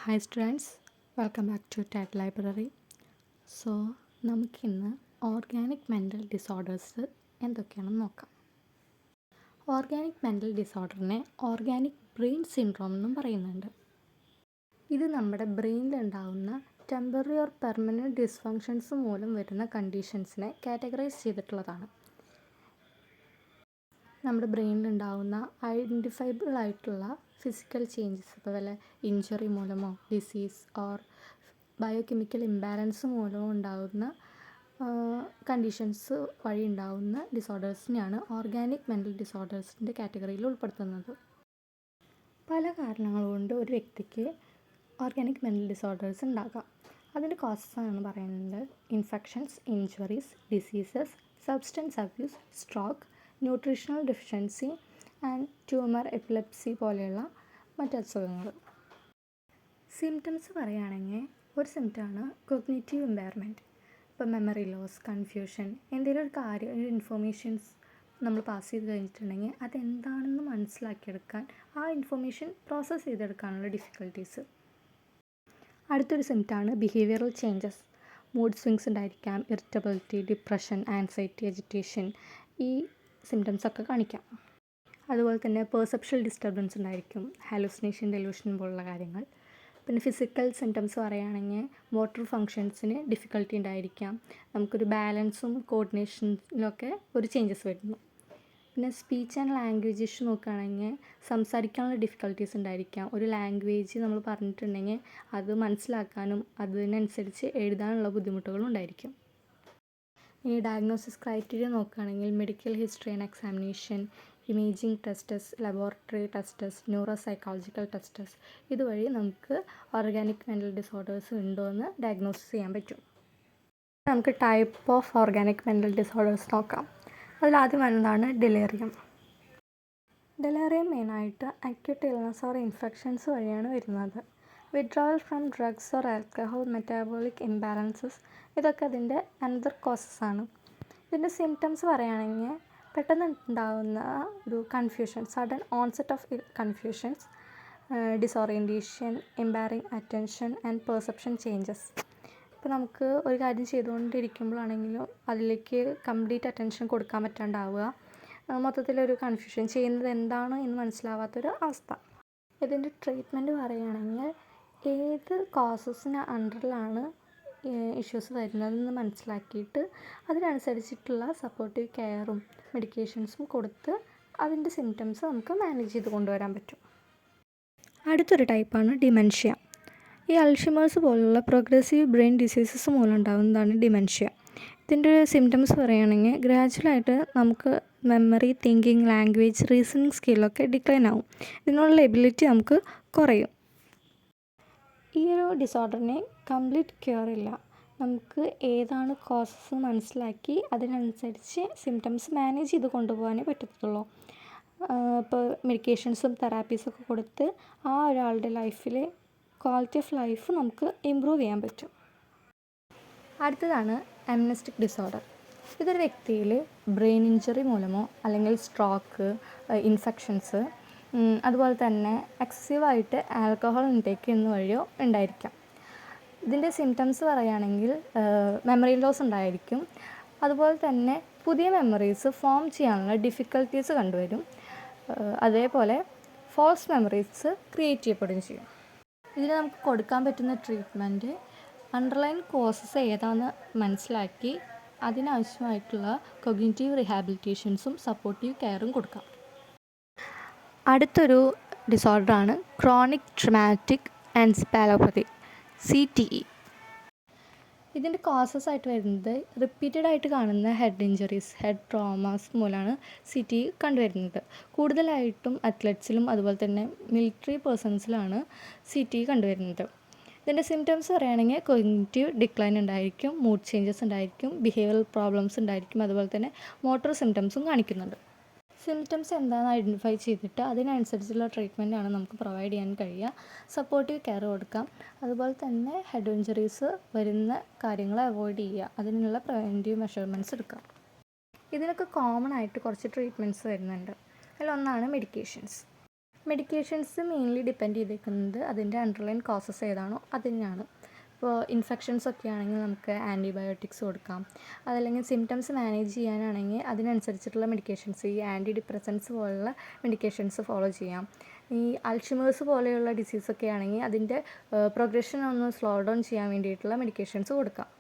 Hi students, welcome back to TED Library. So, നമുക്കിന്ന് organic mental disorders എന്തൊക്കെയാണെന്ന് നോക്കാം. Organic mental ഡിസോർഡറിനെ organic brain syndrome എന്നും പറയുന്നുണ്ട്. ഇത് നമ്മുടെ ബ്രെയിനിലുണ്ടാകുന്ന ടെമ്പററി ഓർ പെർമനൻറ്റ് ഡിസ്ഫങ്ഷൻസ് മൂലം വരുന്ന കണ്ടീഷൻസിനെ കാറ്റഗറൈസ് ചെയ്തിട്ടുള്ളതാണ്. നമ്മുടെ ബ്രെയിനിലുണ്ടാകുന്ന ഐഡൻറ്റിഫൈബിൾ ആയിട്ടുള്ള ഫിസിക്കൽ ചേഞ്ചസ്, ഇപ്പോൾ വല്ല ഇഞ്ചറി മൂലമോ ഡിസീസ് ഓർ ബയോകെമിക്കൽ ഇംബാലൻസ് മൂലമോ ഉണ്ടാകുന്ന കണ്ടീഷൻസ് വഴി ഉണ്ടാകുന്ന ഡിസോർഡേഴ്സിനെയാണ് ഓർഗാനിക് മെൻ്റൽ ഡിസോർഡേഴ്സിൻ്റെ കാറ്റഗറിയിൽ ഉൾപ്പെടുത്തുന്നത്. പല കാരണങ്ങൾ കൊണ്ട് ഒരു വ്യക്തിക്ക് ഓർഗാനിക് മെൻ്റൽ ഡിസോർഡേഴ്സ് ഉണ്ടാകാം. അതിൻ്റെ കോസസ് ആണ് പറയുന്നത്: infections, injuries, diseases, substance abuse, stroke, nutritional deficiency and tumour, epilepsy പോലെയുള്ള മറ്റ് അസുഖങ്ങൾ. സിംറ്റംസ് പറയുകയാണെങ്കിൽ ഒരു സിംറ്റമാണ് കൊഗ്നിറ്റീവ് ഇമ്പയർമെൻറ്റ്. ഇപ്പോൾ മെമ്മറി ലോസ്, കൺഫ്യൂഷൻ, എന്തെങ്കിലും ഒരു കാര്യം, ഒരു ഇൻഫോർമേഷൻസ് നമ്മൾ പാസ് ചെയ്ത് കഴിഞ്ഞിട്ടുണ്ടെങ്കിൽ അതെന്താണെന്ന് മനസ്സിലാക്കിയെടുക്കാൻ, ആ ഇൻഫോർമേഷൻ പ്രോസസ്സ് ചെയ്തെടുക്കാനുള്ള ഡിഫിക്കൽട്ടീസ്. അടുത്തൊരു സിംറ്റമാണ് ബിഹേവിയറൽ ചേഞ്ചസ്. മൂഡ് സ്വിങ്സ് ഉണ്ടായിരിക്കാം, ഇറിറ്റബിലിറ്റി, ഡിപ്രഷൻ, ആൻസൈറ്റി, എജിറ്റേഷൻ, ഈ സിംറ്റംസൊക്കെ കാണിക്കാം. അതുപോലെ തന്നെ പെർസെപ്ഷൽ ഡിസ്റ്റർബൻസ് ഉണ്ടായിരിക്കും, ഹാലുസിനേഷൻ, ഡെലൂഷൻ പോലുള്ള കാര്യങ്ങൾ. പിന്നെ ഫിസിക്കൽ സിംറ്റംസ് പറയുകയാണെങ്കിൽ മോട്ടോർ ഫങ്ഷൻസിന് ഡിഫിക്കൽട്ടി ഉണ്ടായിരിക്കാം, നമുക്കൊരു ബാലൻസും കോർഡിനേഷനിലൊക്കെ ഒരു ചേഞ്ചസ് വരുന്നു. പിന്നെ സ്പീച്ച് ആൻഡ് ലാംഗ്വേജ് ഇഷ്യൂ നോക്കുകയാണെങ്കിൽ സംസാരിക്കാനുള്ള ഡിഫിക്കൽട്ടീസ് ഉണ്ടായിരിക്കാം. ഒരു ലാംഗ്വേജ് നമ്മൾ പറഞ്ഞിട്ടുണ്ടെങ്കിൽ അത് മനസ്സിലാക്കാനും അതിനനുസരിച്ച് എഴുതാനുള്ള ബുദ്ധിമുട്ടുകളും ഉണ്ടായിരിക്കും. ഇനി ഡയഗ്നോസിസ് ക്രൈറ്റീരിയ നോക്കുകയാണെങ്കിൽ medical history and examination, imaging tests, laboratory tests, neuro psychological tests, ഇതുവഴി നമുക്ക് ഓർഗാനിക് മെൻ്റൽ ഡിസോർഡേഴ്സ് ഉണ്ടോ എന്ന് ഡയഗ്നോസിസ് ചെയ്യാൻ പറ്റും. നമുക്ക് type of organic mental disorders നോക്കാം. അതിലാദ്യം വരുന്നതാണ് ഡെലേറിയം. ഡെലേറിയം മെയിനായിട്ട് അക്യൂട്ട് ഇൽനസ് ഓർ ഇൻഫെക്ഷൻസ് വഴിയാണ് വരുന്നത്. Withdrawal from drugs or alcohol, metabolic imbalances, ഇതൊക്കെ അതിൻ്റെ അനദർ കോസസ് ആണ്. ഇതിൻ്റെ സിംറ്റംസ് പറയുകയാണെങ്കിൽ പെട്ടെന്ന് ഉണ്ടാകുന്ന ഒരു confusion, sudden onset of confusions, disorientation, impairing attention and perception changes. ഇപ്പോൾ നമുക്ക് ഒരു കാര്യം ചെയ്തുകൊണ്ടിരിക്കുമ്പോഴാണെങ്കിലും അതിലേക്ക് കംപ്ലീറ്റ് അറ്റൻഷൻ കൊടുക്കാൻ പറ്റാണ്ടാവുക, മൊത്തത്തിലൊരു കൺഫ്യൂഷൻ, ചെയ്യുന്നത് എന്താണ് എന്ന് മനസ്സിലാവാത്തൊരു അവസ്ഥ. ഇതിൻ്റെ ട്രീറ്റ്മെൻറ്റ് പറയുകയാണെങ്കിൽ ഏത് കോസസിന് അണ്ടറിലാണ് ഇഷ്യൂസ് വരുന്നതെന്ന് മനസ്സിലാക്കിയിട്ട് അതിനനുസരിച്ചിട്ടുള്ള സപ്പോർട്ടീവ് കെയറും മെഡിക്കേഷൻസും കൊടുത്ത് അതിൻ്റെ സിംറ്റംസ് നമുക്ക് മാനേജ് ചെയ്ത് കൊണ്ടുവരാൻ പറ്റും. അടുത്തൊരു ടൈപ്പാണ് ഡിമെൻഷ്യ. ഈ അൾഷിമേഴ്സ് പോലുള്ള പ്രോഗ്രസീവ് ബ്രെയിൻ ഡിസീസസ് മൂലം ഉണ്ടാകുന്നതാണ് ഡിമെൻഷ്യ. ഇതിൻ്റെ സിംറ്റംസ് പറയുകയാണെങ്കിൽ ഗ്രാജുവലായിട്ട് നമുക്ക് മെമ്മറി, തിങ്കിങ്, ലാംഗ്വേജ്, റീസണിങ് സ്കില്ലൊക്കെ ഡിക്ലൈൻ ആവും. ഇതിനുള്ള എബിലിറ്റി നമുക്ക് കുറയും. ഈ ഒരു ഡിസോർഡറിന് കംപ്ലീറ്റ് ക്യൂർ ഇല്ല. നമുക്ക് ഏതാണ് കോസസ് മനസ്സിലാക്കി അതിനനുസരിച്ച് സിംറ്റംസ് മാനേജ് ചെയ്ത് കൊണ്ടുപോകാനേ പറ്റത്തുള്ളൂ. ഇപ്പോൾ മെഡിക്കേഷൻസും തെറാപ്പീസൊക്കെ കൊടുത്ത് ആ ഒരാളുടെ ലൈഫിൽ ക്വാളിറ്റി ഓഫ് ലൈഫ് നമുക്ക് ഇമ്പ്രൂവ് ചെയ്യാൻ പറ്റും. അടുത്തതാണ് അംനസ്റ്റിക് ഡിസോർഡർ. ഇതൊരു വ്യക്തിയിൽ ബ്രെയിൻ ഇഞ്ചറി മൂലമോ അല്ലെങ്കിൽ സ്ട്രോക്ക്, ഇൻഫെക്ഷൻസ്, അതുപോലെ തന്നെ എക്സസീവായിട്ട് ആൽക്കഹോൾ ഇൻടേക്ക് എന്ന വഴിയോ ഉണ്ടായിരിക്കാം. ഇതിൻ്റെ സിംറ്റംസ് പറയുകയാണെങ്കിൽ മെമ്മറി ലോസ് ഉണ്ടായിരിക്കും. അതുപോലെ തന്നെ പുതിയ മെമ്മറീസ് ഫോം ചെയ്യാനുള്ള ഡിഫിക്കൽട്ടീസ് കണ്ടുവരും. അതേപോലെ ഫോൾസ് മെമ്മറീസ് ക്രിയേറ്റ് ചെയ്യപ്പെടുകയും ചെയ്യും. ഇതിന് നമുക്ക് കൊടുക്കാൻ പറ്റുന്ന ട്രീറ്റ്മെൻറ്റ് അണ്ടർലൈൻ കോസസ് ഏതാണെന്ന് മനസ്സിലാക്കി അതിനാവശ്യമായിട്ടുള്ള കൊഗ്നിറ്റീവ് റിഹാബിലിറ്റേഷൻസും സപ്പോർട്ടീവ് കെയറും കൊടുക്കാം. അടുത്തൊരു ഡിസോർഡറാണ് ക്രോണിക് ട്രോമാറ്റിക് എൻസെഫാലോപ്പതി, CTE. ഇതിൻ്റെ കോസസ് ആയിട്ട് വരുന്നത് റിപ്പീറ്റഡ് ആയിട്ട് കാണുന്ന ഹെഡ് ഇഞ്ചറീസ്, ഹെഡ് ട്രോമാസ് മൂലമാണ് CTE കണ്ടുവരുന്നത്. കൂടുതലായിട്ടും അത്ലറ്റ്സിലും അതുപോലെ തന്നെ മിലിറ്ററി പേഴ്സൺസിലാണ് CTE കണ്ടുവരുന്നത്. ഇതിൻ്റെ സിംറ്റംസ് പറയുകയാണെങ്കിൽ കോഗ്നിറ്റീവ് ഡിക്ലൈൻ ഉണ്ടായിരിക്കും, മൂഡ് ചേഞ്ചസ് ഉണ്ടായിരിക്കും, ബിഹേവിയറൽ പ്രോബ്ലംസ് ഉണ്ടായിരിക്കും, അതുപോലെ തന്നെ മോട്ടോർ സിംറ്റംസും കാണിക്കുന്നുണ്ട്. സിംറ്റംസ് എന്താണെന്ന് ഐഡൻറ്റിഫൈ ചെയ്തിട്ട് അതിനനുസരിച്ചുള്ള ട്രീറ്റ്മെൻറ്റാണ് നമുക്ക് പ്രൊവൈഡ് ചെയ്യാൻ കഴിയുക. സപ്പോർട്ടീവ് കെയർ കൊടുക്കാം. അതുപോലെ തന്നെ ഹെഡ് ഇഞ്ചറീസ് വരുന്ന കാര്യങ്ങൾ അവോയ്ഡ് ചെയ്യുക, അതിനുള്ള പ്രിവെൻറ്റീവ് മെഷർമെൻറ്റ്സ് എടുക്കാം. ഇതിനൊക്കെ കോമൺ ആയിട്ട് കുറച്ച് ട്രീറ്റ്മെൻറ്റ്സ് വരുന്നുണ്ട്. അതിലൊന്നാണ് മെഡിക്കേഷൻസ്. മെഡിക്കേഷൻസ് മെയിൻലി ഡിപ്പെൻഡ് ചെയ്തിരിക്കുന്നത് അതിൻ്റെ അണ്ടർലൈൻ കോസസ് ഏതാണോ അതിനാണ്. ഇപ്പോൾ ഇൻഫെക്ഷൻസ് ഒക്കെ ആണെങ്കിൽ നമുക്ക് ആൻറ്റിബയോട്ടിക്സ് കൊടുക്കാം. അതല്ലെങ്കിൽ സിംറ്റംസ് മാനേജ് ചെയ്യാനാണെങ്കിൽ അതിനനുസരിച്ചിട്ടുള്ള മെഡിക്കേഷൻസ്, ഈ ആൻറ്റി ഡിപ്രസൻസ് പോലുള്ള മെഡിക്കേഷൻസ് ഫോളോ ചെയ്യാം. ഈ അൾഷിമേഴ്സ് പോലെയുള്ള ഡിസീസൊക്കെ ആണെങ്കിൽ അതിൻ്റെ പ്രോഗ്രഷൻ ഒന്ന് സ്ലോ ഡൗൺ ചെയ്യാൻ വേണ്ടിയിട്ടുള്ള മെഡിക്കേഷൻസ് കൊടുക്കാം.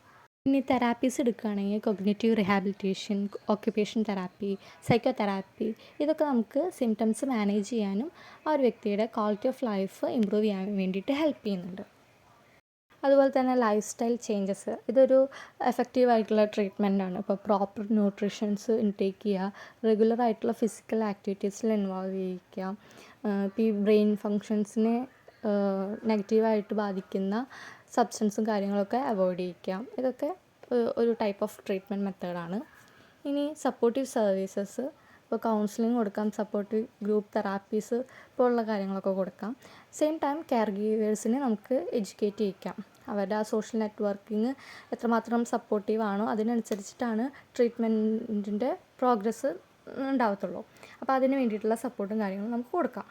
ഇനി തെറാപ്പീസ് എടുക്കുകയാണെങ്കിൽ cognitive rehabilitation, occupation therapy, psycho therapy, ഇതൊക്കെ നമുക്ക് സിംറ്റംസ് മാനേജ് ചെയ്യാനും ആ ഒരു വ്യക്തിയുടെ ക്വാളിറ്റി ഓഫ് ലൈഫ് ഇമ്പ്രൂവ് ചെയ്യാൻ വേണ്ടിയിട്ട് ഹെൽപ്പ് ചെയ്യുന്നുണ്ട്. അതുപോലെ തന്നെ ലൈഫ് സ്റ്റൈൽ ചേഞ്ചസ്, ഇതൊരു എഫക്റ്റീവായിട്ടുള്ള ട്രീറ്റ്മെൻറ്റാണ്. ഇപ്പോൾ പ്രോപ്പർ ന്യൂട്രീഷൻസ് ഇൻടേക്ക് ചെയ്യുക, റെഗുലറായിട്ടുള്ള ഫിസിക്കൽ ആക്ടിവിറ്റീസിൽ ഇൻവോൾവ് ചെയ്യിക്കുക, ഇപ്പോൾ ഈ ബ്രെയിൻ ഫങ്ഷൻസിനെ നെഗറ്റീവായിട്ട് ബാധിക്കുന്ന സബ്സ്റ്റൻസും കാര്യങ്ങളൊക്കെ അവോയ്ഡ് ചെയ്യിക്കുക. ഇതൊക്കെ ഒരു ടൈപ്പ് ഓഫ് ട്രീറ്റ്മെൻറ്റ് മെത്തേഡാണ്. ഇനി സപ്പോർട്ടീവ് സർവീസസ്, ഇപ്പോൾ കൗൺസിലിംഗ് കൊടുക്കാം, സപ്പോർട്ടീവ് ഗ്രൂപ്പ് തെറാപ്പീസ് പോലുള്ള കാര്യങ്ങളൊക്കെ കൊടുക്കാം. സെയിം ടൈം കെയർ ഗീവേഴ്സിനെ നമുക്ക് എഡ്യൂക്കേറ്റ് ചെയ്യിക്കാം. അവരുടെ ആ സോഷ്യൽ നെറ്റ്വർക്കിംഗ് എത്രമാത്രം സപ്പോർട്ടീവാണോ അതിനനുസരിച്ചിട്ടാണ് ട്രീറ്റ്മെൻറ്റിൻ്റെ പ്രോഗ്രസ് ഉണ്ടാവത്തുള്ളൂ. അപ്പോൾ അതിന് വേണ്ടിയിട്ടുള്ള സപ്പോർട്ടും കാര്യങ്ങളും നമുക്ക് കൊടുക്കാം.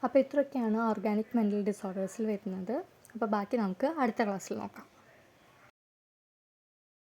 അപ്പോൾ ഇത്രയൊക്കെയാണ് ഓർഗാനിക് മെൻ്റൽ ഡിസോർഡേഴ്സിൽ വരുന്നത്. അപ്പോൾ ബാക്കി നമുക്ക് അടുത്ത ക്ലാസ്സിൽ നോക്കാം.